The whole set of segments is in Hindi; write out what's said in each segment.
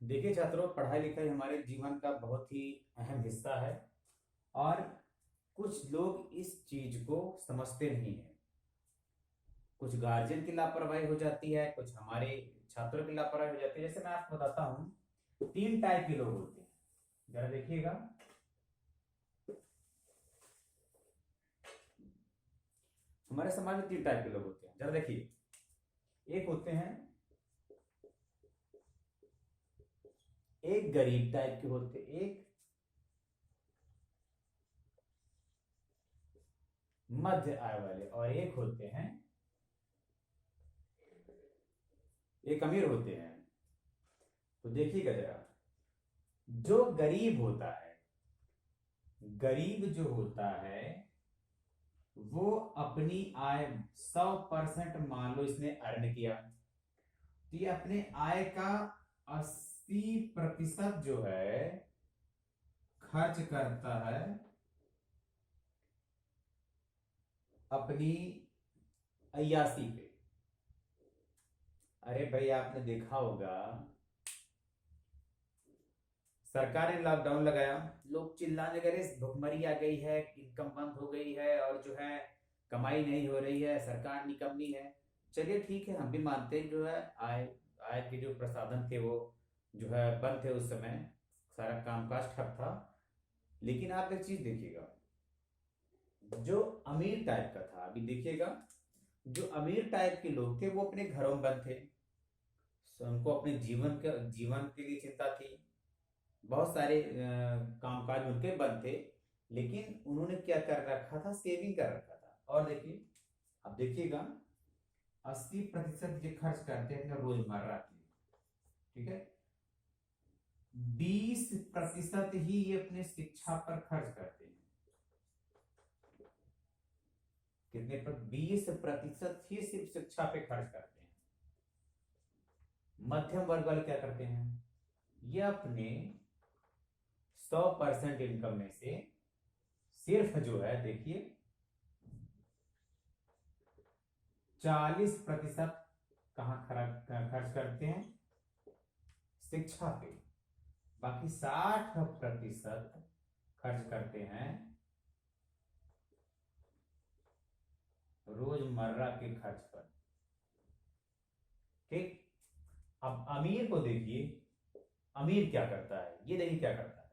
देखिए छात्रों, पढ़ाई लिखाई हमारे जीवन का बहुत ही अहम हिस्सा है। और कुछ लोग इस चीज को समझते नहीं है। कुछ गार्जियन की लापरवाही हो जाती है, कुछ हमारे छात्रों की लापरवाही हो जाती है। जैसे मैं आपको बताता हूँ, तीन टाइप के लोग होते हैं। जरा देखिएगा, हमारे समाज में तीन टाइप के लोग होते हैं। जरा देखिए, एक होते हैं, एक गरीब टाइप के होते, एक मध्य आय वाले, और एक होते हैं, एक अमीर होते हैं। तो देखिएगा जरा, जो गरीब होता है, गरीब जो होता है वो अपनी आय 100% मान लो इसने अर्न किया, तो ये अपने आय का 80% जो है खर्च करता है अपनी अय्यासी पे। अरे भाई, आपने देखा होगा, सरकार ने लॉकडाउन लगाया, लोग चिल्लाने लगे भुखमरी आ गई है, इनकम बंद हो गई है, और जो है कमाई नहीं हो रही है, सरकार निकम्मी है। चलिए ठीक है, हम भी मानते हैं जो है आय आय के जो प्रसाधन थे वो जो है बंद थे उस समय, सारा कामकाज ठप था। लेकिन आप एक चीज देखिएगा, जो अमीर टाइप का था, अभी देखिएगा, जो अमीर टाइप के लोग थे वो अपने घरों में बंद थे। उनको अपने जीवन के लिए चिंता थी। बहुत सारे कामकाज उनके बंद थे। लेकिन उन्होंने क्या कर रखा था, सेविंग कर रखा था। और देखिए, अब देखिएगा, 80% ये खर्च करते हैं अपने रोजमर्रा के लिए, ठीक है। 20% ही ये अपने शिक्षा पर खर्च करते हैं। कितने पर? 20% ही सिर्फ शिक्षा पे खर्च करते हैं। मध्यम वर्ग वाले क्या करते हैं, ये अपने 100% इनकम में से सिर्फ जो है, देखिए, 40% कहां खर्च करते हैं, शिक्षा पे। बाकी 60% खर्च करते हैं रोजमर्रा के खर्च पर। ठीक। अब अमीर को देखिए, अमीर क्या करता है, ये देखिए क्या करता है।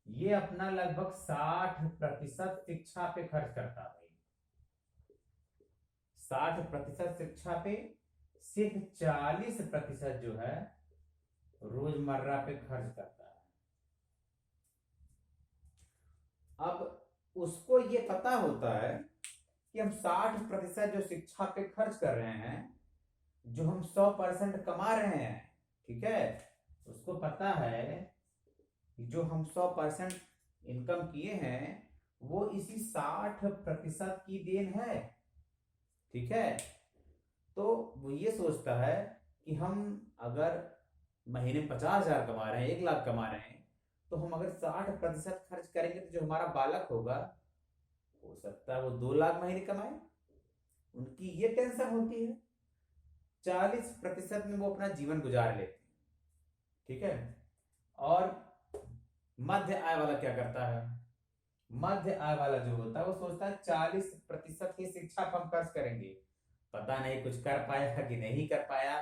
ये अपना लगभग 60% शिक्षा पे खर्च करता है। 60% शिक्षा पे, सिर्फ 40% जो है रोजमर्रा पे खर्च करता है। अब उसको ये पता होता है कि हम 60% जो शिक्षा पे खर्च कर रहे हैं, जो हम 100% कमा रहे हैं, ठीक है, उसको पता है कि जो हम 100% इनकम किए हैं वो इसी 60% की देन है, ठीक है। तो वो ये सोचता है कि हम अगर महीने में 50,000 कमा रहे हैं, 1 लाख कमा रहे हैं, तो हम अगर 60% खर्च करेंगे तो जो हमारा बालक होगा, हो सकता है वो 2 लाख महीने कमाए। उनकी ये टेंशन होती है। 40% में वो अपना जीवन गुजार लेते हैं, ठीक है। और मध्य आय वाला क्या करता है, मध्य आय वाला जो होता है वो सोचता है 40% ही शिक्षा पर हम खर्च करेंगे, पता नहीं कुछ कर पाया कि नहीं कर पाया।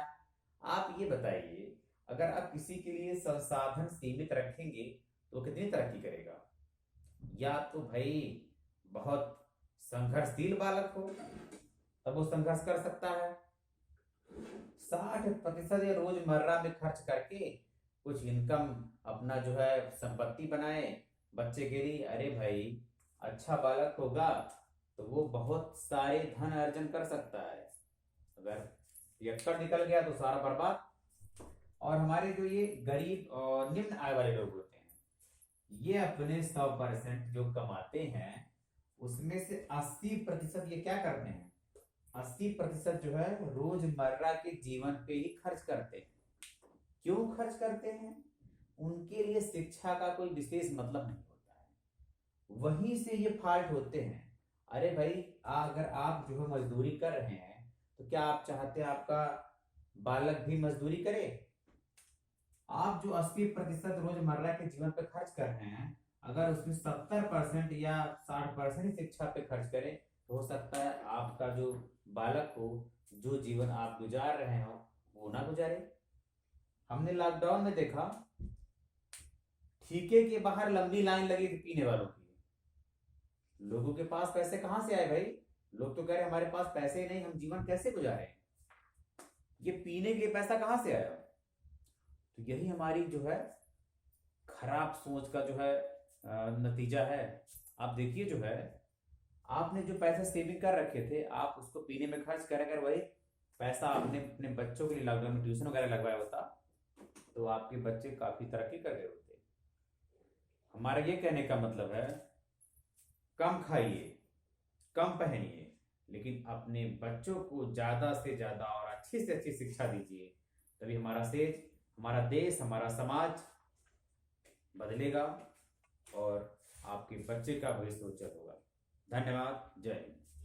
आप ये बताइए, अगर आप किसी के लिए संसाधन सीमित रखेंगे तो वो कितनी तरक्की करेगा? या तो भाई बहुत संघर्षशील बालक हो, तब वो संघर्ष कर सकता है। 60% ये रोजमर्रा में खर्च करके कुछ इनकम, अपना जो है संपत्ति बनाए बच्चे के लिए। अरे भाई, अच्छा बालक होगा तो वो बहुत सारे धन अर्जन कर सकता है। अगर पियक्कड़ निकल गया तो सारा बर्बाद। और हमारे जो ये गरीब और निम्न आय वाले लोग होते हैं, ये अपने 100% जो कमाते हैं उसमें से 80% ये क्या करते हैं, 80% जो है रोजमर्रा के जीवन पे ही खर्च करते हैं। क्यों खर्च करते हैं? उनके लिए शिक्षा का कोई विशेष मतलब नहीं होता है। वहीं से ये फाल्ट होते हैं। अरे भाई, अगर आप जो है मजदूरी कर रहे हैं, तो क्या आप चाहते हैं आपका बालक भी मजदूरी करे? आप जो 80% रोजमर्रा के जीवन पे खर्च कर रहे हैं, अगर उसमें 70% या 60% ही शिक्षा पे खर्च करें, तो हो सकता है आपका जो बालक हो, जो जीवन आप गुजार रहे हो, वो ना गुजारे। हमने लॉकडाउन में देखा, ठीके के बाहर लंबी लाइन लगी थी पीने वालों की। लोगों के पास पैसे कहाँ से आए भाई? लोग तो कह रहे हमारे पास पैसे ही नहीं, हम जीवन कैसे गुजारे? ये पीने के लिए पैसा कहाँ से आया? तो यही हमारी जो है खराब सोच का जो है नतीजा है। आप देखिए जो है, आपने जो पैसे सेविंग कर रखे थे, आप उसको पीने में खर्च कर, अगर वही पैसा आपने अपने बच्चों के लिए लॉकडाउन में ट्यूशन वगैरह लगवाया होता, तो आपके बच्चे काफी तरक्की कर गए होते। हमारा ये कहने का मतलब है, कम खाइए, कम पहनिए, लेकिन अपने बच्चों को ज्यादा से ज्यादा और अच्छी से अच्छी शिक्षा दीजिए। तभी हमारा देश, हमारा समाज बदलेगा और आपके बच्चे का भविष्य उज्जवल होगा। धन्यवाद। जय हिंद।